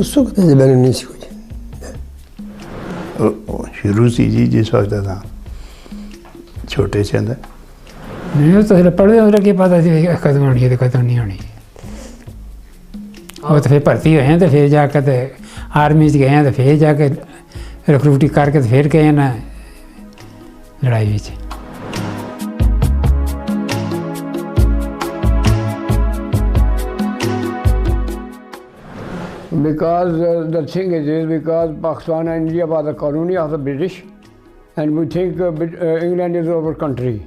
उस वक्त मैंने नहीं सी कुछ शुरू से जी जिस वक्त था छोटे से अंदर नहीं तो फिर पढ़ते उधर की पता थी कदम होनी है तो कदम नहीं होनी और तो फिर भर्ती हुए हैं तो फिर जाकर तो आर्मी च गए हैं तो फिर जाके रिक्रूटिंग करके तो फिर गए ना लड़ाई में Because the thing is because Pakistan and India was a colony of the British, and we think England is our country,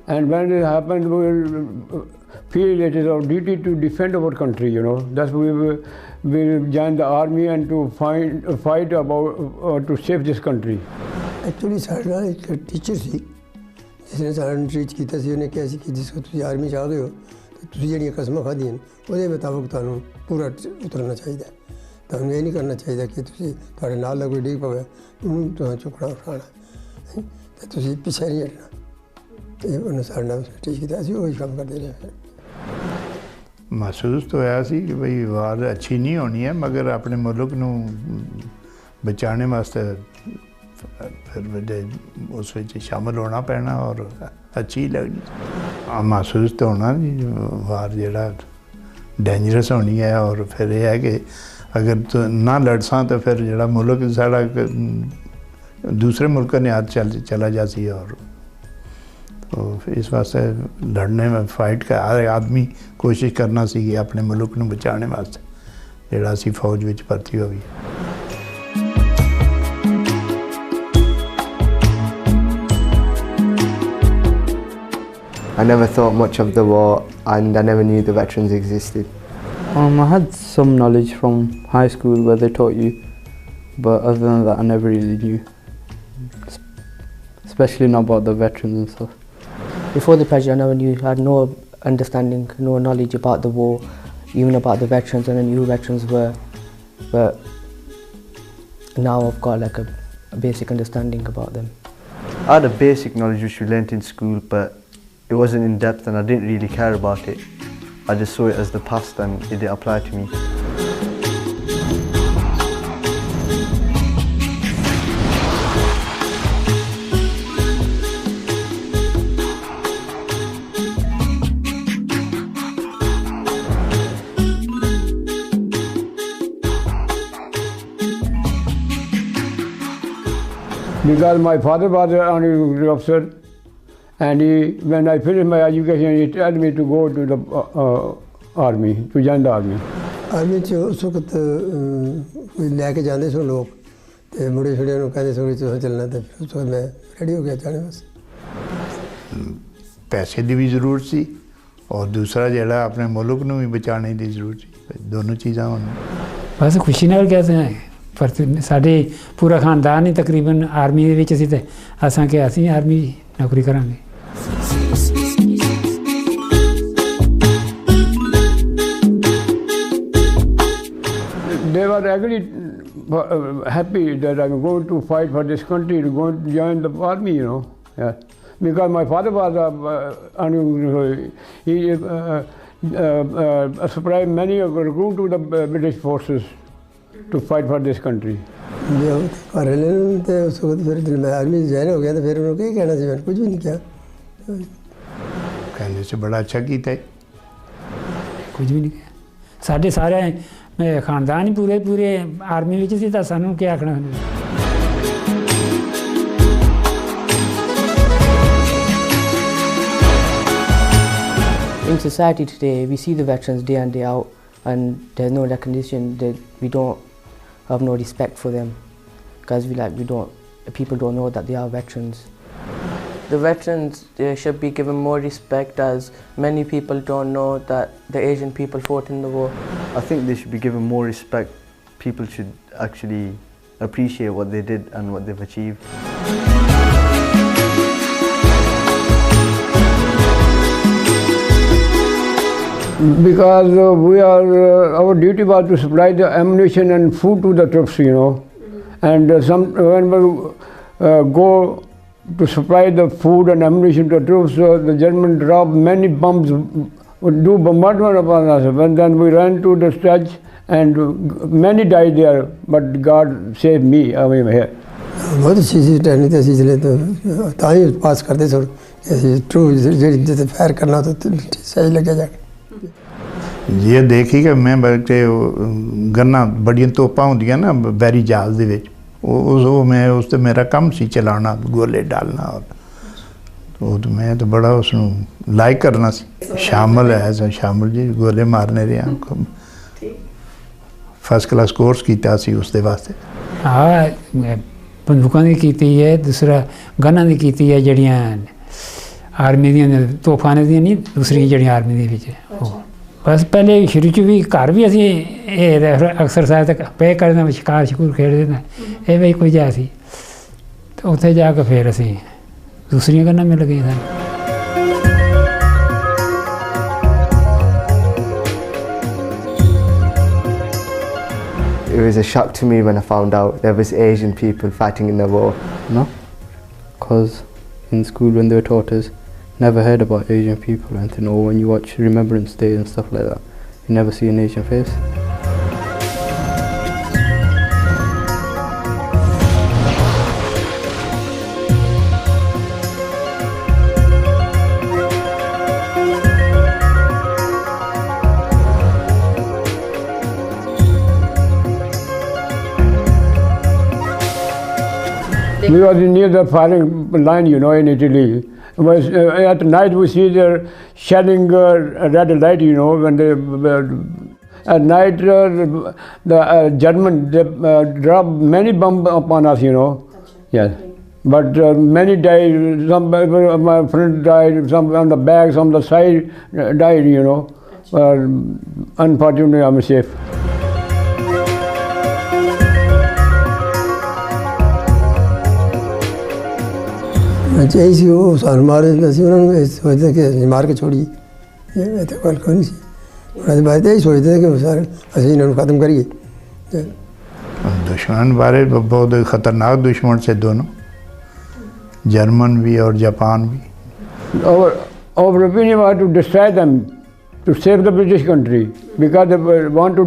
and when it happened, we will feel it is our duty to defend our country. You know, that's why we joined the army and to fight about to save this country. Actually, साढ़ा एक teacher सी, जिसने साढ़ा teach किया सी उन्हें कैसे कि जिसको तुझे army चाह गए हो ਤੁਸੀਂ ਜਿਹੜੀਆਂ ਕਸਮਾਂ ਖਾਧੀਆਂ ਉਹਦੇ ਮੁਤਾਬਕ ਤੁਹਾਨੂੰ ਪੂਰਾ ਉਤਰਨਾ ਚਾਹੀਦਾ ਤੁਹਾਨੂੰ ਇਹ ਨਹੀਂ ਕਰਨਾ ਚਾਹੀਦਾ ਕਿ ਤੁਸੀਂ ਤੁਹਾਡੇ ਨਾਲ ਦਾ ਕੋਈ ਡਿੱਗ ਪਵੇ ਉਹਨੂੰ ਤੁਹਾਨੂੰ ਚੁੱਕਣਾ ਉਠਾਉਣਾ ਤੇ ਤੁਸੀਂ ਪਿੱਛੇ ਨਹੀਂ ਹਟਣਾ ਇਹ ਉਹਨੇ ਸਾਡੇ ਨਾਲ ਠੀਕ ਕੀਤਾ ਅਸੀਂ ਉਹੀ ਕੰਮ ਕਰਦੇ ਰਹੇ महसूस तो होया सी कि भाई वार अच्छी नहीं होनी है मगर अपने मुल्क नूं बचाने वास्ते फिर उस विच शामिल होना पैना और अच्छी लगनी महसूस तो होना वार जिहड़ा डेंजरस होनी है और फिर यह है कि अगर तो ना लड़सा तो फिर जिहड़ा मुल्क साड़ा दूसरे मुल्क ने हाथ चला जासी और तो इस वास्ते लड़ने में फाइट का हर आदमी कोशिश करना सी कि अपने मुल्क नूं बचाने वास्ते जिहड़ा असीं फौज विच भर्ती होई I never thought much of the war and I never knew the veterans existed. I had some knowledge from high school where they taught you, but other than that I never really knew, especially not about the veterans and stuff. Before the pledge I never knew, I had no understanding, no knowledge about the war, even about the veterans, and I knew veterans were, but now I've got like a basic understanding about them. I had a basic knowledge which we learnt in school, but it wasn't in depth and I didn't really care about it. I just saw it as the past and it didn't apply to me. Because my father was an army officer, and when I finished my education, he told me to go to the army, to join the army. Army च उस वक्त कोई लेके जाते सो लोग ते मुड़े छुड़े नु कहते सो कि तुसें चलना ते फिर उस वक्त मैं रेडी हो गया जाने वास्ते पैसे की भी जरूरत सी और दूसरा जिहड़ा अपने मुल्क नूं भी बचाने की जरूरत सी दोनों चीज़ां होण बस खुशी नाल कहते हैं पर साडे पूरा खानदान ही तकरीबन आर्मी दे विच सी ते असां कि असीं आर्मी नौकरी करांगे They were actually happy that I'm going to fight for this country, to go and join the army, you know. Yeah. Because my father was he supplied many recruit to the British forces to fight for this country. उस वक्त फिर मैं army join हो गया तो फिर उन्होंने क्या कहना चाहिए कुछ भी नहीं किया कहने से बड़ा अच्छा कीता है कुछ भी नहीं किया साढ़े सारे ਖਾਨਦਾਨ ਹੀ ਪੂਰੇ ਆਰਮੀ ਵਿੱਚ ਸੀ ਤਾਂ ਸਾਨੂੰ ਕੀ ਆਖਣਾ। In society today, we see the veterans day in day out, and there's no recognition. That we don't have no respect for them, because people don't know that they are veterans. The veterans should be given more respect, as many people don't know that the Asian people fought in the war. I think they should be given more respect. People should actually appreciate what they did and what they've achieved. Because our duty was to supply the ammunition and food to the troops, you know. And when we go to supply the food and ammunition to the troops, the Germans dropped many bombs, would do bombardment upon us. And then we ran to the stretch, and many died there, but God saved me. I mean, here. बहुत अच्छी चीज़ training थी इसलिए तो ही पास करते थे। True जैसे fire करना तो सही लगे जाके। ये देखी कि मैं बल्कि गन्ना बड़ियां तोपां होंदियां ना बैरी जहाज़ दे विच मैं उस ते मेरा कम सी चलाना गोले डालना और तो मैं तो बड़ा उसनूं लाइक करना सी। शामिल है शामिल जी गोले मारने दे फर्स्ट क्लास कोर्स कीता सी उस दे वास्ते। हाँ बंदूकां दी कीती है, दूसरा गन्नां दी कीती है जड़ियां आर्मी दियां तोफाने दियां नहीं दूसरी जड़ियां आर्मी दे विच। बस पहले शुरू च भी घर भी असीं एक्सरसाइज पे करदे शिकार शकूर खेडदे ने ਇਹ ਵੀ ਕੁਝ ਹੈ ਸੀ ਤੇ ਉੱਥੇ ਜਾ ਕੇ ਫਿਰ ਅਸੀਂ ਦੂਸਰੀਆਂ ਗੱਲਾਂ ਮਿਲ ਗਈਆਂ ਸਾਨੂੰ। It was a shock to me when I found out there was Asian people fighting in the war. No, because in school when they were taught us, never heard about Asian people or anything, or when you watch Remembrance Day and stuff like that, you never see an Asian face. We were near the firing line, you know, in Italy. At night we see their shelling red light, you know, when they at night the German they drop many bombs upon us, you know. Yes, but many died. Some my friend died. Some on the back, some on the side died, you know. Unfortunately, I'm safe. यही सी वो साल मारे ਅਸੀਂ ਉਹਨਾਂ ਨੂੰ ਸੋਚਦੇ ਕਿ ਮਾਰ ਕੇ ਛੋੜੀ ਇਹ ਤਾਂ ਗੱਲ ਕੋਈ ਨਹੀਂ ਸੀ। ਉਹਨਾਂ ਦੇ ਬਾਰੇ यही सोचते कि सारे ਅਸੀਂ ਇਹਨਾਂ ਨੂੰ खत्म करिए। दुश्मन बारे बहुत ख़तरनाक दुश्मन से दोनों, जर्मन भी और जापान भी। Our opinion was to destroy them, to save the British country, because they want to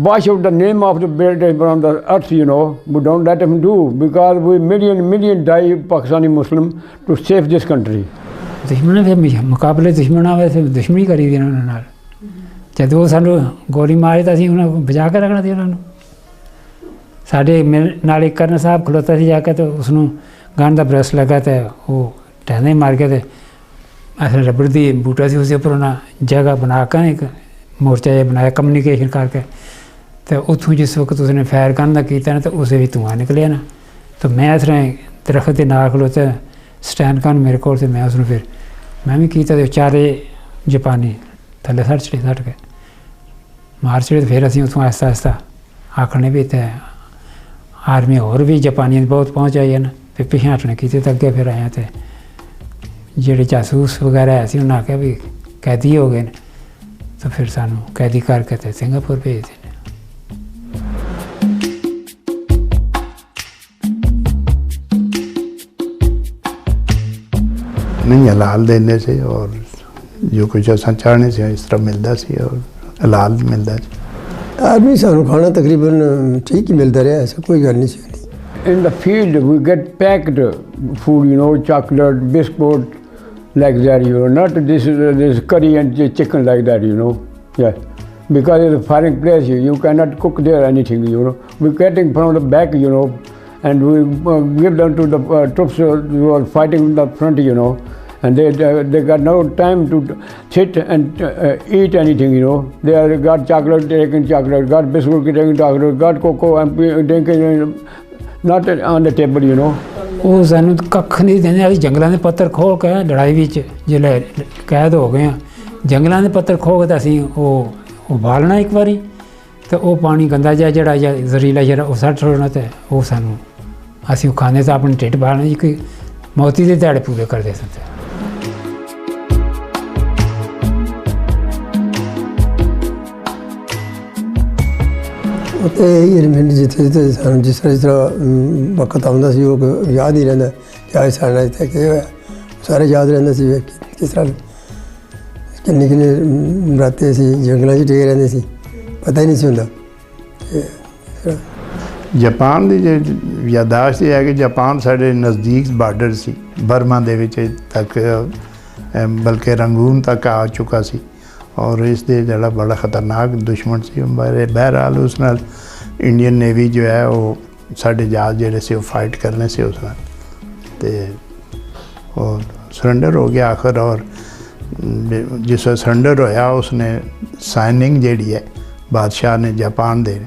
wash out the name of the British from the earth, you know. We don't let them do, because we million die Pakistani Muslim to save this country. दुश्मन फिर मुकाबले दुश्मन आवे फिर दुश्मनी करी दी उन्होंने नाल जब वो सानू गोली मारे तो असीं उन्हें बचा के रखना सी उन्होंने साढ़े नाल एक करन साहब खलोता सी जाके तो उसनू गन का ब्रश लगा तो वो टहने मार के तो असें रबड़ दी बूटा सी उसके उपर उन्हें जगह बना के एक मोर्चा जिहा बनाया कम्युनिकेशन करके तो उत्थों जिस वक्त उसने फायर गन का किया ना तो उसे भी धुआं निकलिया ना तो मैं इस तरह दरख्त के नाल खलोता स्टैंड गन मेरे को मैं उसने फिर मैं भी किया तो चारे जापानी थले सट के मार चढ़े तो फिर असीं उत्थों आहिस्ता आहिस्ता आखने भी इत्थे आर्मी होर भी जापानी बहुत पहुँच आई है ना फिर पिछे हटने किए तो अगे फिर आए तो जेडे जासूस वगैरह है सी उन्हें आख्या भी कैदी हो गए तो फिर सानू कैदी करके तो सिंगापुर भेज देने। नहीं हलाल देने से और जो कुछ असा चाहने से इस तरह मिलता सी और हलाल मिलता सी। आर्मी सानू खाना तकरीबन ठीक ही मिलता रहा, ऐसा कोई गल नहीं सी। In the field we get packed food, you know, chocolate, biscuit, like that, you know, not this curry and chicken like that, you know. Yeah, because it's a firing place. You cannot cook there anything, you know. We're getting from the back, you know, and we give them to the troops who are fighting in the front, you know. And they got no time to sit and eat anything, you know. They are got chocolate, taking chocolate, got biscuit, taking chocolate, got cocoa and drinking, not on the table, you know. ਉਹ ਸਾਨੂੰ ਕੱਖ ਨਹੀਂ ਦਿੰਦੇ। ਅਸੀਂ ਜੰਗਲਾਂ ਦੇ ਪੱਤਰ ਖੋਹ ਕੇ ਲੜਾਈ ਵਿੱਚ ਜਿਹੜੇ ਕੈਦ ਹੋ ਗਏ ਆ, ਜੰਗਲਾਂ ਦੇ ਪੱਤਰ ਖੋਹ ਕੇ ਤਾਂ ਅਸੀਂ ਉਹ ਉਬਾਲਣਾ ਇੱਕ ਵਾਰੀ ਤੇ ਉਹ ਪਾਣੀ ਗੰਦਾ ਜਿਹਾ ਜਿਹੜਾ ਜ਼ਹਿਰੀਲਾ ਜਿਹੜਾ ਉਹ ਸੱਟ ਛੋੜਨਾ ਤੇ ਉਹ ਸਾਨੂੰ ਅਸੀਂ ਉਹ ਖਾਂਦੇ ਤਾਂ ਆਪਣੇ ਢਿੱਡ ਪਾਲਣਾ ਜੀ ਕਿ ਮੌਤੀ ਦੇ ਦਿਹਾੜੇ ਪੂਰੇ ਕਰਦੇ ਸਨ। ਅਤੇ ਇਹ ਜਿੱਥੇ ਸਾਨੂੰ ਜਿਸ ਤਰ੍ਹਾਂ ਵਕਤ ਆਉਂਦਾ ਸੀ ਉਹ ਯਾਦ ਹੀ ਰਹਿੰਦਾ ਕਿ ਅੱਜ ਸਾਡਾ ਇੱਥੇ ਕੀ ਹੋਇਆ, ਸਾਰੇ ਯਾਦ ਰਹਿੰਦਾ ਸੀ ਕਿਸ ਤਰ੍ਹਾਂ ਕਿੰਨੇ ਕਿੰਨੇ ਰਾਤੇ ਅਸੀਂ ਜੰਗਲਾਂ 'ਚ ਟਿਕੇ ਰਹਿੰਦੇ ਸੀ, ਪਤਾ ਹੀ ਨਹੀਂ ਸੀ ਹੁੰਦਾ। ਜਾਪਾਨ ਦੀ ਜੇ ਯਾਦਾਸ਼ਤ ਇਹ ਹੈ ਕਿ ਜਾਪਾਨ ਸਾਡੇ ਨਜ਼ਦੀਕ ਬਾਰਡਰ ਸੀ, ਬਰਮਾ ਦੇ ਵਿੱਚ ਤੱਕ ਬਲਕਿ ਰੰਗੂਨ ਤੱਕ ਆ ਚੁੱਕਾ ਸੀ ਔਰ ਇਸ ਦੇ ਜਿਹੜਾ ਬੜਾ ਖਤਰਨਾਕ ਦੁਸ਼ਮਣ ਸੀ। ਬਹਿਰਹਾਲ ਉਸ ਨਾਲ ਇੰਡੀਅਨ ਨੇਵੀ ਜੋ ਹੈ ਉਹ ਸਾਡੇ ਜਹਾਜ਼ ਜਿਹੜੇ ਸੀ ਉਹ ਫਾਈਟ ਕਰਨੇ ਸੀ ਉਸ ਨਾਲ ਅਤੇ ਉਹ ਸਰੈਂਡਰ ਹੋ ਗਿਆ ਆਖਰ। ਔਰ ਜਿਸ ਸਰੈਂਡਰ ਹੋਇਆ ਉਸਨੇ ਸਾਈਨਿੰਗ ਜਿਹੜੀ ਹੈ ਬਾਦਸ਼ਾਹ ਨੇ ਜਾਪਾਨ ਦੇ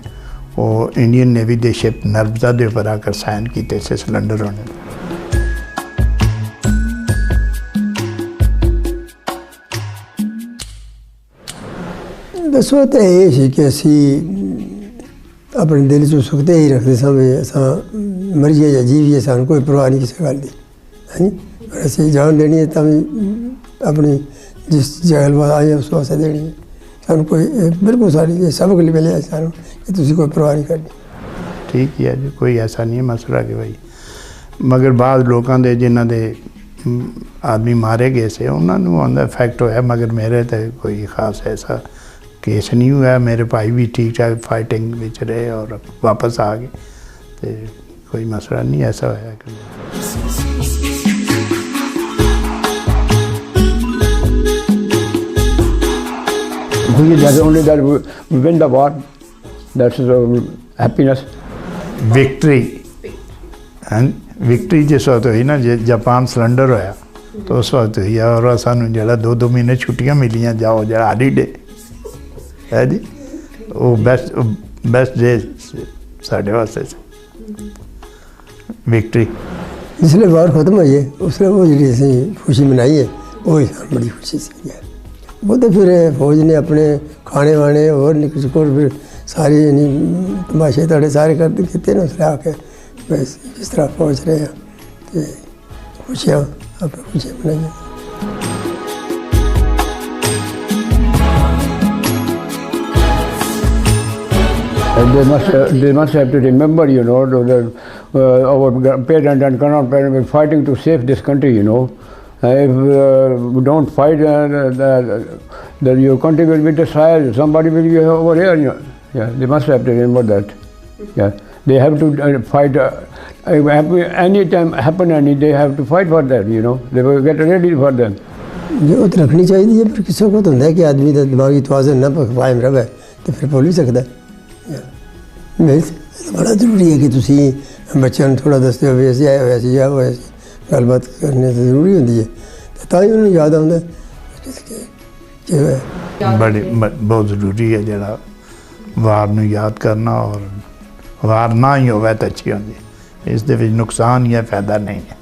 ਉਹ ਇੰਡੀਅਨ ਨੇਵੀ ਦੇ ਸ਼ਿਪ ਨਰਮਦਾ ਦੇ ਉੱਪਰ ਆ ਕਰ ਸਾਈਨ ਕੀਤੇ ਸੀ ਸਰੈਂਡਰ ਹੋਣੇ। ਦੱਸੋ ਤਾਂ ਇਹ ਸੀ ਕਿ ਅਸੀਂ ਆਪਣੇ ਦਿਲ 'ਚ ਸੁਖਤੇ ਹੀ ਰੱਖਦੇ ਸਾਂ ਵੀ ਅਸਾਂ ਮਰ ਜਾਈਏ ਜਾਂ ਜੀਵੀਏ, ਸਾਨੂੰ ਕੋਈ ਪਰਵਾਹ ਨਹੀਂ ਕਿਸੇ ਗੱਲ ਦੀ, ਹਾਂਜੀ। ਪਰ ਅਸੀਂ ਜਾਨ ਦੇਣੀ ਹੈ ਤਾਂ ਵੀ ਆਪਣੀ ਜਿਸ ਜਗ੍ਹਾ ਬਾਅਦ ਆਏ ਉਸ ਵਾਸਤੇ ਦੇਣੀ ਹੈ। ਸਾਨੂੰ ਕੋਈ ਬਿਲਕੁਲ ਸਾਡੀ ਸਬਕ ਲਈ ਮਿਲਿਆ ਸਾਨੂੰ ਕਿ ਤੁਸੀਂ ਕੋਈ ਪਰਵਾਹ ਨਹੀਂ ਕਰਨੀ। ਠੀਕ ਹੀ ਹੈ ਜੀ, ਕੋਈ ਐਸਾ ਨਹੀਂ ਹੈ ਮਸਲਾ ਕਿ ਭਾਈ, ਮਗਰ ਬਾਅਦ ਲੋਕਾਂ ਦੇ ਜਿਨ੍ਹਾਂ ਦੇ ਆਦਮੀ ਮਾਰੇ ਗਏ ਸੀ ਉਹਨਾਂ ਨੂੰ ਉਹਦਾ ਇਫੈਕਟ ਹੋਇਆ, ਮਗਰ ਮੇਰੇ ਤਾਂ ਕੋਈ ਖਾਸ ਐਸਾ केस नहीं हुआ। मेरे भाई भी ठीक ठाक फाइटिंग में रहे और वापस आ गए, तो कोई मसला नहीं ऐसा होया कि only that we win the war. That's happiness. Victory victory जिस वक्त हुई ना, जापान सरेंडर होया तो उस वक्त हुई और सानू जरा 2-2 महीने छुट्टियां मिलियां, जाओ जरा हॉलीडे है जी, वो बेस्ट डे साढ़े वास्ते विक्ट्री। जिसले वार खत्म हुई है उसने वो जी असी खुशी मनाई है, वो बड़ी खुशी से वो तो फिर फौज ने अपने खाने वाने और निकल फिर सारी तमाशे तड़े सारे कर किए ना, उसने आके बस जिस तरह पहुँच रहे हैं तो खुशियाँ अपनी खुशियाँ मनाई। They must have to remember, you know, that our parents and grandparents were fighting to save this country, you know. If we don't fight, then your country will be destroyed. Somebody will be over here. You know. Yeah, they must have to remember that. Yeah, they have to fight. Any time happen, they have to fight for that. You know, they will get ready for them. जो तो रखनी चाहिए पर किसी को तो है कि आदमी का दिमागी तवाज़ुन न कायम रहे तो फिर बोल ही सकता है। बड़ा जरूरी है कि तुम बच्चों को थोड़ा दसते हो वैसे आए वैसे जाओ वैसे गलबात करने तो जरूरी होती है, तो ही उन्होंने याद आता बड़ी बहुत ज़रूरी है जरा वार नूं याद करना, और वार ना ही होवे तो अच्छी होती है, इस दे विच नुकसान या फायदा नहीं है।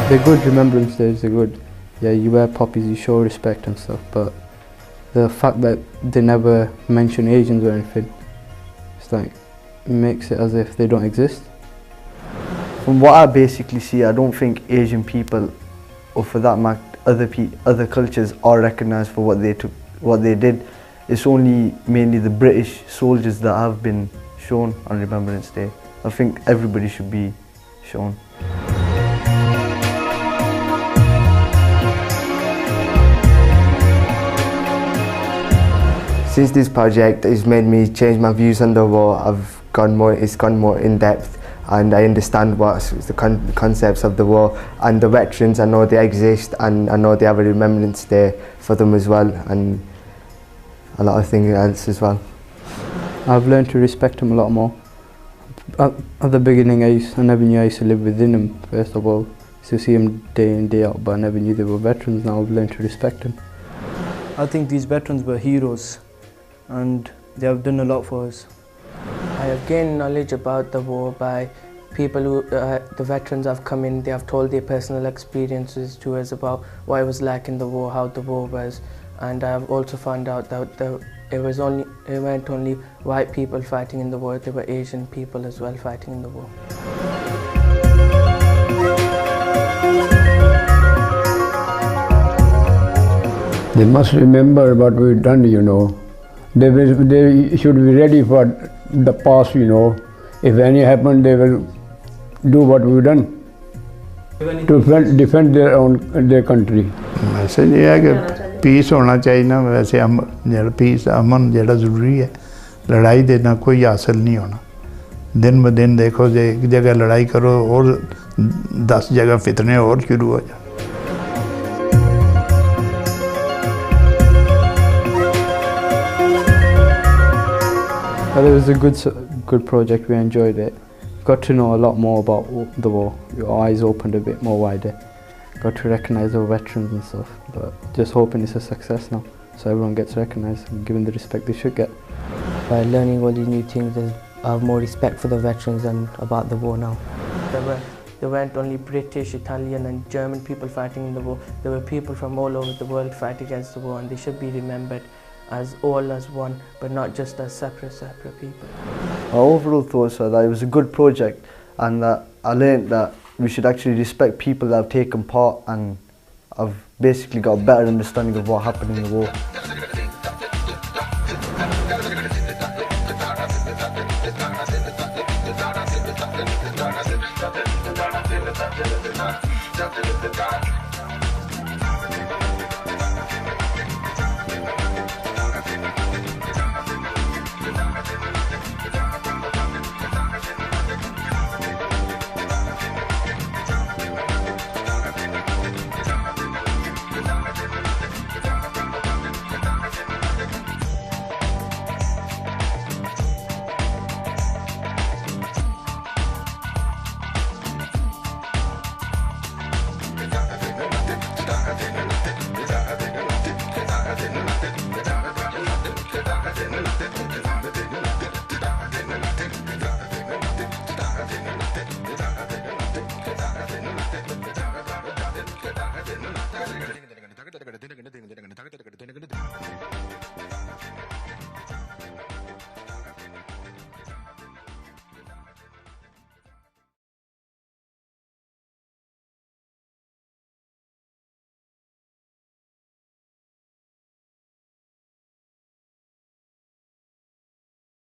They're good remembrance days, they're good. Yeah, you wear poppies, you show respect and stuff, but the fact that they never mention Asians or anything, it's like, makes it as if they don't exist. From what I basically see, I don't think Asian people, or for that matter, other cultures are recognised for what they did. It's only mainly the British soldiers that have been shown on Remembrance Day. I think everybody should be shown. Since this project has made me change my views on the war, it's gone more in depth, and I understand what's the concepts of the war and the veterans. I know they exist, and I know they have a remembrance day for them as well, and a lot of things else as well. I've learned to respect them a lot more. At the beginning, I never knew I used to live within them. First of all, I used to see them day in, day out, but I never knew they were veterans. Now I've learned to respect them. I think these veterans were heroes, and they have done a lot for us. I have gained knowledge about the war by people who, the veterans have come in, they have told their personal experiences to us about what it was like in the war, how the war was, and I have also found out that it weren't only white people fighting in the war, there were Asian people as well fighting in the war. They must remember what we've done, you know. They should be ready for the past, you know. If any happen, they will do what we've done to defend their country. Message ये है कि piece होना चाहिए ना, वैसे piece अमन जेड़ा ज़रूरी है, लड़ाई देना कोई हासिल नहीं होना। दिन ब दिन देखो जे एक जगह लड़ाई करो और 10 जगह फितने और शुरू हो जाए। But it was a good project. We enjoyed it. Got to know a lot more about the war. Your eyes opened a bit more wider. Got to recognise our veterans and stuff. But just hoping it's a success now, so everyone gets recognised and given the respect they should get. By learning all these new things, I have more respect for the veterans and about the war now. There weren't only British, Italian and German people fighting in the war. There were people from all over the world fighting against the war, and they should be remembered as all as one, but not just as separate people. My overall thoughts are that it was a good project, and that I learned that we should actually respect people that have taken part and have basically got a better understanding of what happened in the war. Ding